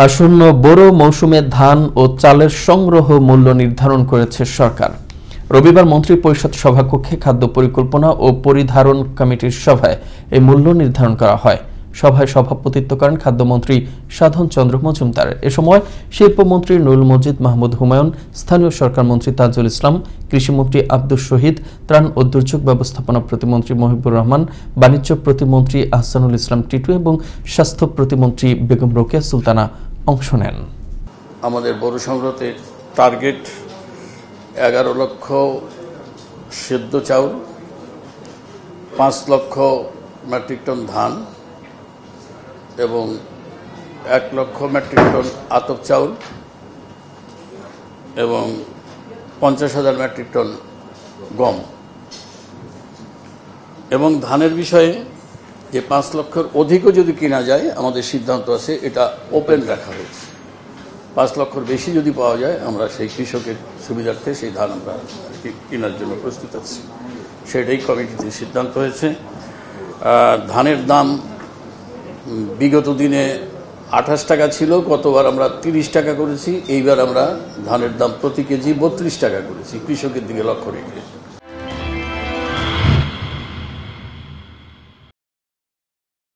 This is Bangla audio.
আসন্ন বোরো মৌসুমে ধান ও চালের সংগ্রহ মূল্য নির্ধারণ করেছে সরকার। রবিবার মন্ত্রী পরিষদ সভাকক্ষে খাদ্য পরিকল্পনা ও পরিধারণ কমিটির সভায় এই মূল্য নির্ধারণ করা হয়। সভায় সভাপতিত্ব করেন খাদ্যমন্ত্রী সাধন চন্দ্র মজুমদার। এ সময় শিল্পমন্ত্রী নুরুল মজিদ মাহমুদ হুমায়ুন, স্থানীয় সরকার মন্ত্রী তাজুল ইসলাম, কৃষিমন্ত্রী আব্দুস শহীদ, ত্রাণ ও দুর্যোগ ব্যবস্থাপনা প্রতিমন্ত্রী মহিবুর রহমান, বাণিজ্য প্রতিমন্ত্রী আহসানুল ইসলাম টিটু এবং স্বাস্থ্য প্রতিমন্ত্রী বেগম রোকেয়া সুলতানা অংশ নেন। আমাদের বড় সংগ্রহতে টার্গেট 11 লক্ষ সেদ্ধ চাউল, 5 লক্ষ মেট্রিক টন ধান এবং 1 লক্ষ মেট্রিক টন আতপ চাউল এবং 50,000 মেট্রিক টন গম। এবং ধানের বিষয়ে যে 5 লক্ষের অধিকও যদি কিনা যায়, আমাদের সিদ্ধান্ত আছে এটা ওপেন রাখা হয়েছে। 5 লক্ষের বেশি যদি পাওয়া যায়, আমরা সেই কৃষকের সুবিধার্থে সেই ধান আমরা কেনার জন্য প্রস্তুত আছি। সেটাই কমিটিতে সিদ্ধান্ত হয়েছে। ধানের দাম বিগত দিনে 28 টাকা ছিল, গতবার আমরা 30 টাকা করেছি। এইবার আমরা ধানের দাম প্রতি কেজি 32 টাকা করেছি, কৃষকের দিকে লক্ষ্য রেখে।